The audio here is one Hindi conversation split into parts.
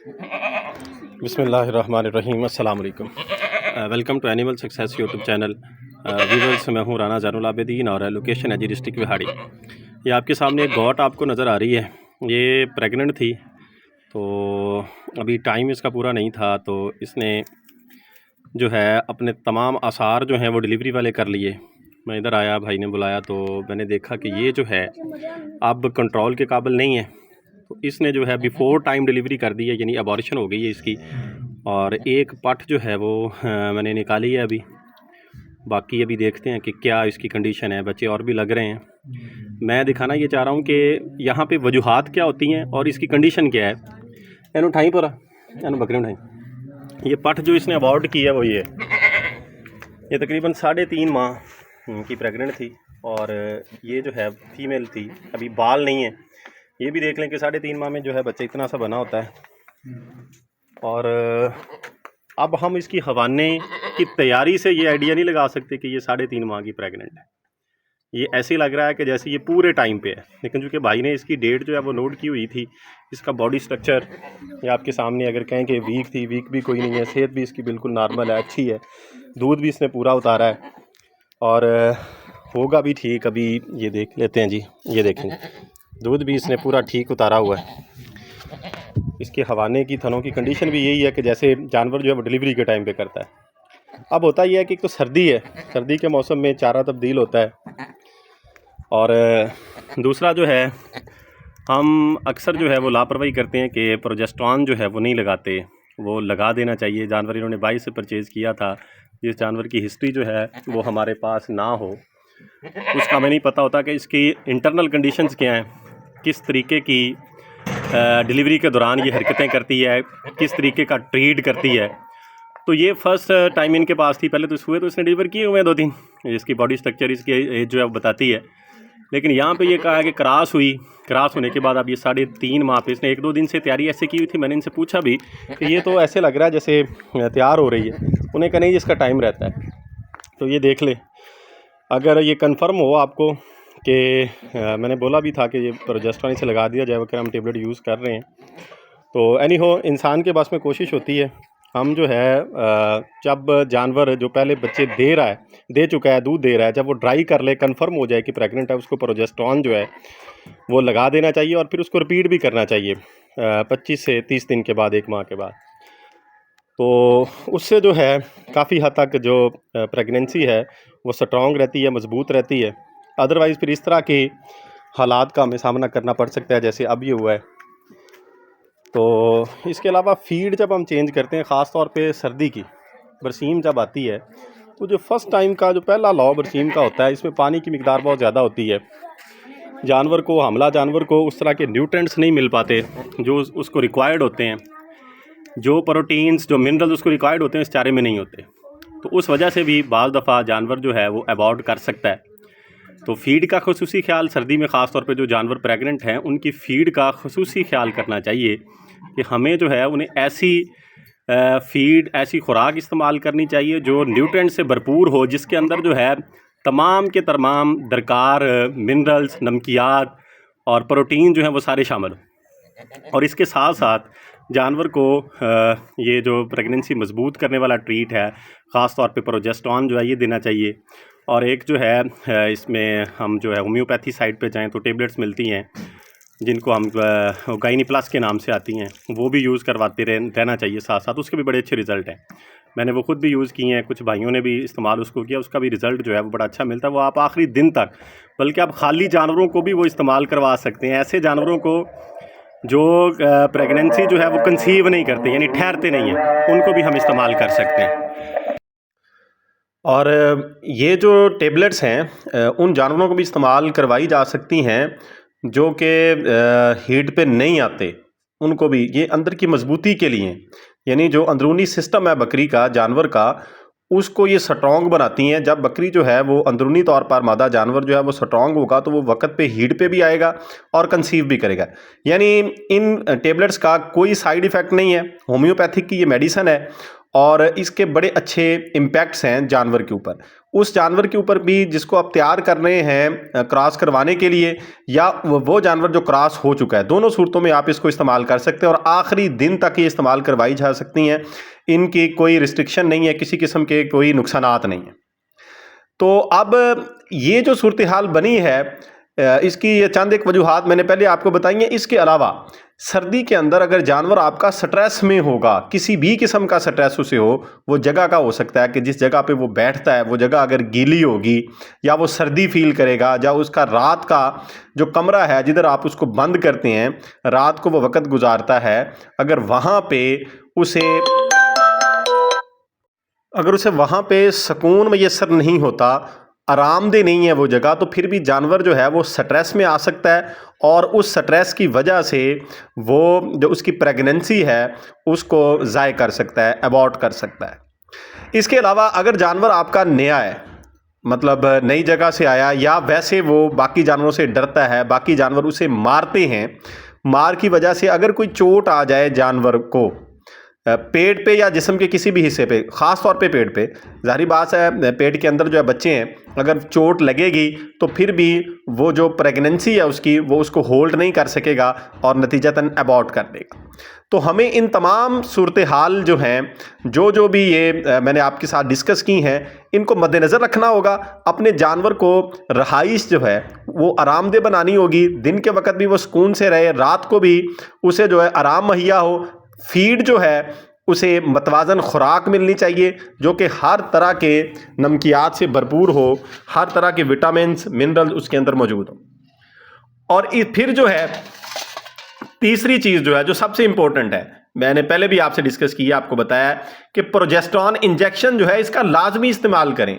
बिस्मिल्लाहिर्रहमानिर्रहीम। अस्सलाम वालेकुम। Welcome to animal success YouTube channel. Viewers, मैं हूँ राना ज़ैनुल आबिदीन और लोकेशन है जी डिस्ट्रिक्ट विहाड़ी। ये आपके सामने एक गौट आपको नज़र आ रही है। ये प्रेग्नेंट थी, तो अभी टाइम इसका पूरा नहीं था, तो इसने जो है अपने तमाम आसार जो हैं वो डिलीवरी वाले कर लिए। मैं इधर आया, भाई ने बुलाया, तो मैंने देखा कि ये जो है अब कंट्रोल के काबिल नहीं है। तो इसने जो है बिफ़ोर टाइम डिलीवरी कर दी है, यानी अबॉर्शन हो गई है इसकी। और एक पट जो है वो मैंने निकाली है अभी। बाकी अभी देखते हैं कि क्या इसकी कंडीशन है। बच्चे और भी लग रहे हैं। मैं दिखाना ये चाह रहा हूँ कि यहाँ पे वजूहात क्या होती हैं और इसकी कंडीशन क्या है। एनु उठाई पूरा, एनु बकरी उठाई। ये पट जो इसने अबॉर्ट की है वो ये तकरीबन 3.5 माह की प्रेग्नेंट थी। और ये जो है फीमेल थी, अभी बाल नहीं है। ये भी देख लें कि 3.5 माह में जो है बच्चा इतना सा बना होता है। और अब हम इसकी हवाने की तैयारी से ये आइडिया नहीं लगा सकते कि ये 3.5 माह की प्रेग्नेंट है। ये ऐसे लग रहा है कि जैसे ये पूरे टाइम पे है, लेकिन चूँकि भाई ने इसकी डेट जो है वो नोट की हुई थी। इसका बॉडी स्ट्रक्चर ये आपके सामने, अगर कहें कि वीक थी, वीक भी कोई नहीं है। सेहत भी इसकी बिल्कुल नॉर्मल है, अच्छी है। दूध भी इसने पूरा उतारा है और होगा भी ठीक। अभी ये देख लेते हैं जी, ये देखें, दूध भी इसने पूरा ठीक उतारा हुआ है। इसके हवाने की थनों की कंडीशन भी यही है कि जैसे जानवर जो है वो डिलीवरी के टाइम पे करता है। अब होता यह है कि एक तो सर्दी है, सर्दी के मौसम में चारा तब्दील होता है। और दूसरा जो है, हम अक्सर जो है वो लापरवाही करते हैं कि प्रोजेस्टेरॉन जो है वो नहीं लगाते। वो लगा देना चाहिए। जानवर इन्होंने 22 से परचेज़ किया था। जिस जानवर की हिस्ट्री जो है वो हमारे पास ना हो, उसका हमें नहीं पता होता कि इसकी इंटरनल कंडीशंस क्या हैं, किस तरीके की डिलीवरी के दौरान ये हरकतें करती है, किस तरीके का ट्रीट करती है। तो ये फर्स्ट टाइम इनके पास थी। पहले तो हुए तो इसने डिलीवर किए हुए हैं 2-3। इसकी बॉडी स्ट्रक्चर, इसकी एज जो है वो बताती है। लेकिन यहाँ पे ये कहा है कि क्रॉस हुई। क्रॉस होने के बाद अब ये 3.5 माह पे इसने 1-2 दिन से तैयारी ऐसे की हुई थी। मैंने इनसे पूछा भी कि ये तो ऐसे लग रहा है जैसे तैयार हो रही है। उन्हें कहा नहीं, इसका टाइम रहता है। तो ये देख ले, अगर ये कंफर्म हो आपको कि मैंने बोला भी था कि ये प्रोजेस्टेरॉन से लगा दिया जाए, अगर हम टेबलेट यूज़ कर रहे हैं तो एनी हो, इंसान के पास में कोशिश होती है। हम जो है जब जानवर जो पहले बच्चे दे चुका है, दूध दे रहा है, जब वो ड्राई कर ले, कंफर्म हो जाए कि प्रेग्नेंट है, उसको प्रोजेस्टेरॉन जो है वो लगा देना चाहिए। और फिर उसको रिपीट भी करना चाहिए 25 से 30 दिन के बाद, 1 माह के बाद। तो उससे जो है काफ़ी हद तक जो प्रेगनेंसी है वो स्ट्रॉन्ग रहती है, मज़बूत रहती है। अदरवाइज़ फिर इस तरह के हालात का हमें सामना करना पड़ सकता है जैसे अब ये हुआ है। तो इसके अलावा फीड जब हम चेंज करते हैं, ख़ास तौर पे सर्दी की बरसीम जब आती है, तो जो फ़र्स्ट टाइम का जो पहला लॉ बरसीम का होता है, इसमें पानी की मिकदार बहुत ज़्यादा होती है। जानवर को, हमला जानवर को उस तरह के न्यूट्रेंट्स नहीं मिल पाते जो उसको रिक्वायर्ड होते हैं। जो प्रोटीन्स, जो मिनरल्स उसको रिक्वायर्ड होते हैं, इस चारे में नहीं होते। तो उस वजह से भी बाज़ दफ़ा जानवर जो है वो अबॉर्ट कर सकता है। तो फ़ीड का ख़ुसूसी ख्याल सर्दी में, ख़ास तौर पे जो जानवर प्रेग्नेंट हैं उनकी फ़ीड का ख़ुसूसी ख्याल करना चाहिए कि हमें जो है उन्हें ऐसी फ़ीड, ऐसी खुराक इस्तेमाल करनी चाहिए जो न्यूट्रेंट से भरपूर हो, जिसके अंदर जो है तमाम के तमाम दरकार मिनरल्स, नमकियात और प्रोटीन जो हैं वो सारे शामिल हों। और इसके साथ साथ जानवर को ये जो प्रेगनेंसी मजबूत करने वाला ट्रीट है, ख़ास तौर पे प्रोजेस्टेरॉन जो है ये देना चाहिए। और एक जो है इसमें हम जो है होम्योपैथी साइड पे जाएं तो टेबलेट्स मिलती हैं जिनको हम गाइनी प्लस के नाम से आती हैं, वो भी यूज़ करवाते रहना चाहिए साथ साथ। उसके भी बड़े अच्छे रिज़ल्ट हैं। मैंने वो खुद भी यूज़ किए हैं, कुछ भाइयों ने भी इस्तेमाल उसको किया, उसका भी रिज़ल्ट जो है वो बड़ा अच्छा मिलता है। वो आप आखिरी दिन तक, बल्कि आप खाली जानवरों को भी वो इस्तेमाल करवा सकते हैं। ऐसे जानवरों को जो प्रेगनेंसी जो है वो कंसीव नहीं करते, यानी ठहरते नहीं हैं, उनको भी हम इस्तेमाल कर सकते हैं। और ये जो टेबलेट्स हैं उन जानवरों को भी इस्तेमाल करवाई जा सकती हैं जो कि हीट पे नहीं आते। उनको भी ये अंदर की मजबूती के लिए, यानी जो अंदरूनी सिस्टम है बकरी का, जानवर का, उसको ये स्ट्रॉन्ग बनाती हैं। जब बकरी जो है वो अंदरूनी तौर पर, मादा जानवर जो है वो स्ट्रॉन्ग होगा तो वो वक्त पे हीट पे भी आएगा और कंसीव भी करेगा। यानी इन टेबलेट्स का कोई साइड इफ़ेक्ट नहीं है। होम्योपैथिक की ये मेडिसन है और इसके बड़े अच्छे इम्पैक्ट्स हैं जानवर के ऊपर। उस जानवर के ऊपर भी जिसको आप तैयार कर रहे हैं क्रॉस करवाने के लिए, या वो जानवर जो क्रॉस हो चुका है, दोनों सूरतों में आप इसको इस्तेमाल कर सकते हैं और आखिरी दिन तक ये इस्तेमाल करवाई जा सकती हैं। इनकी कोई रिस्ट्रिक्शन नहीं है, किसी किस्म के कोई नुकसानात नहीं है। तो अब ये जो सूरत हाल बनी है, इसकी ये चंद एक वजूहात मैंने पहले आपको बताई हैं। इसके अलावा सर्दी के अंदर अगर जानवर आपका स्ट्रेस में होगा, किसी भी किस्म का स्ट्रेस उसे हो, वो जगह का हो सकता है कि जिस जगह पे वो बैठता है वो जगह अगर गीली होगी, या वो सर्दी फील करेगा, या उसका रात का जो कमरा है जिधर आप उसको बंद करते हैं, रात को वो वक़्त गुजारता है, अगर वहाँ पे सुकून मैसर नहीं होता, आरामदेह नहीं है वो जगह, तो फिर भी जानवर जो है वो स्ट्रेस में आ सकता है और उस स्ट्रेस की वजह से वो जो उसकी प्रेगनेंसी है उसको ज़ाय कर सकता है, अबॉर्ट कर सकता है। इसके अलावा अगर जानवर आपका नया है, मतलब नई जगह से आया, या वैसे वो बाकी जानवरों से डरता है, बाकी जानवर उसे मारते हैं, मार की वजह से अगर कोई चोट आ जाए जानवर को पेट पे या जिस्म के किसी भी हिस्से पे, ख़ास तौर पे पेट पे, ज़ाहिर बात है पेट के अंदर जो है बच्चे हैं, अगर चोट लगेगी तो फिर भी वो जो प्रेगनेंसी है उसकी, वो उसको होल्ड नहीं कर सकेगा और नतीजतन अबॉर्ट कर देगा। तो हमें इन तमाम सूरत हाल जो हैं, जो भी ये मैंने आपके साथ डिस्कस की हैं, इनको मद्देनज़र रखना होगा। अपने जानवर को रहाइश जो है वो आरामदेह बनानी होगी, दिन के वक्त भी वो सुकून से रहे, रात को भी उसे जो है आराम मुहैया हो। फीड जो है उसे मतवाज़न खुराक मिलनी चाहिए जो कि हर तरह के नमकियात से भरपूर हो, हर तरह के विटामिन्स मिनरल उसके अंदर मौजूद हो। और फिर जो है तीसरी चीज़ जो है, जो सबसे इंपॉर्टेंट है, मैंने पहले भी आपसे डिस्कस किया, आपको बताया कि प्रोजेस्टेरॉन इंजेक्शन जो है इसका लाजमी इस्तेमाल करें।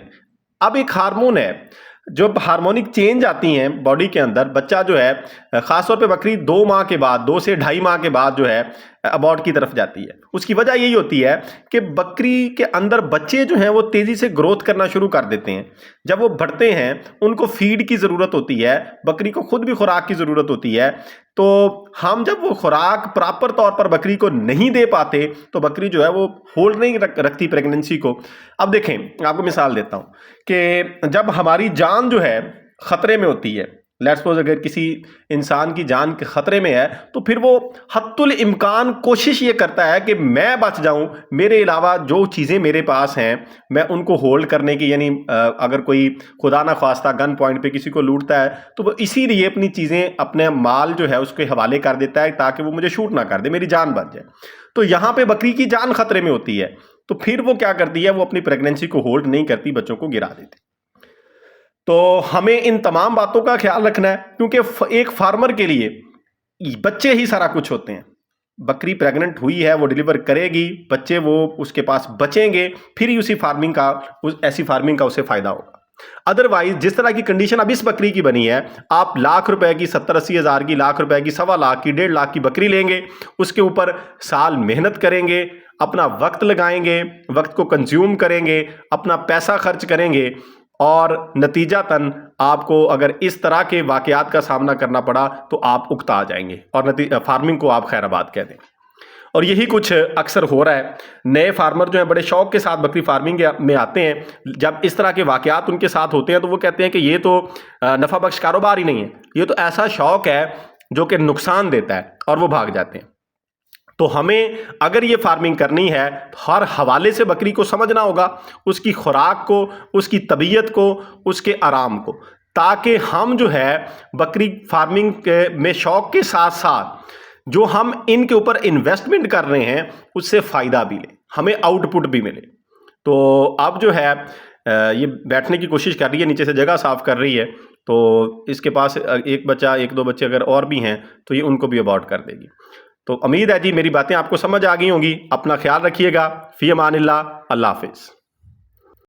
अब एक हार्मोन है, जो हार्मोनिक चेंज आती हैं बॉडी के अंदर, बच्चा जो है ख़ासतौर पे बकरी 2 माह के बाद, 2 से 2.5 माह के बाद जो है अबॉर्ट की तरफ जाती है। उसकी वजह यही होती है कि बकरी के अंदर बच्चे जो हैं वो तेज़ी से ग्रोथ करना शुरू कर देते हैं। जब वो बढ़ते हैं उनको फीड की ज़रूरत होती है, बकरी को खुद भी खुराक की ज़रूरत होती है। तो हम जब वो खुराक प्रॉपर तौर पर बकरी को नहीं दे पाते तो बकरी जो है वो होल्ड नहीं रखती प्रेगनेंसी को। अब देखें, आपको मिसाल देता हूँ कि जब हमारी जान जो है ख़तरे में होती है, लेट्स सपोज अगर किसी इंसान की जान के ख़तरे में है, तो फिर वो हत्तुल इम्कान कोशिश ये करता है कि मैं बच जाऊं, मेरे अलावा जो चीज़ें मेरे पास हैं मैं उनको होल्ड करने की, यानी अगर कोई खुदा ना ख्वास्ता गन पॉइंट पे किसी को लूटता है तो वो इसीलिए अपनी चीज़ें, अपने माल जो है उसके हवाले कर देता है ताकि वो मुझे शूट ना कर दे, मेरी जान बच जाए। तो यहाँ पर बकरी की जान ख़तरे में होती है, तो फिर वो क्या करती है, वो अपनी प्रेगनेंसी को होल्ड नहीं करती, बच्चों को गिरा देती। तो हमें इन तमाम बातों का ख्याल रखना है, क्योंकि एक फार्मर के लिए बच्चे ही सारा कुछ होते हैं। बकरी प्रेग्नेंट हुई है, वो डिलीवर करेगी, बच्चे वो उसके पास बचेंगे, फिर ही ऐसी फार्मिंग का उसे फ़ायदा होगा। अदरवाइज जिस तरह की कंडीशन अब इस बकरी की बनी है, आप लाख रुपए की, 70-80 हज़ार की, लाख रुपए की, 1.25 लाख की, 1.5 लाख की बकरी लेंगे, उसके ऊपर साल मेहनत करेंगे, अपना वक्त लगाएंगे, वक्त को कंज्यूम करेंगे, अपना पैसा खर्च करेंगे, और नतीजतन आपको अगर इस तरह के वाक़यात का सामना करना पड़ा तो आप उकता जाएंगे और फार्मिंग को आप खैराबाद कह दें। और यही कुछ अक्सर हो रहा है। नए फार्मर जो हैं बड़े शौक़ के साथ बकरी फार्मिंग में आते हैं, जब इस तरह के वाक़यात उनके साथ होते हैं तो वो कहते हैं कि ये तो नफ़ा बख्श कारोबार ही नहीं है, ये तो ऐसा शौक़ है जो कि नुकसान देता है, और वो भाग जाते हैं। तो हमें अगर ये फार्मिंग करनी है तो हर हवाले से बकरी को समझना होगा, उसकी खुराक को, उसकी तबीयत को, उसके आराम को, ताकि हम जो है बकरी फार्मिंग में शौक़ के साथ साथ जो हम इनके ऊपर इन्वेस्टमेंट कर रहे हैं उससे फ़ायदा भी लें, हमें आउटपुट भी मिले। तो अब जो है ये बैठने की कोशिश कर रही है, नीचे से जगह साफ़ कर रही है, तो इसके पास एक बच्चा, 1-2 बच्चे अगर और भी हैं तो ये उनको भी अबॉर्ट कर देगी। तो उम्मीद है जी मेरी बातें आपको समझ आ गई होंगी। अपना ख्याल रखिएगा। फ़ी अमानिल्लाह, अल्लाह हाफ़िज़।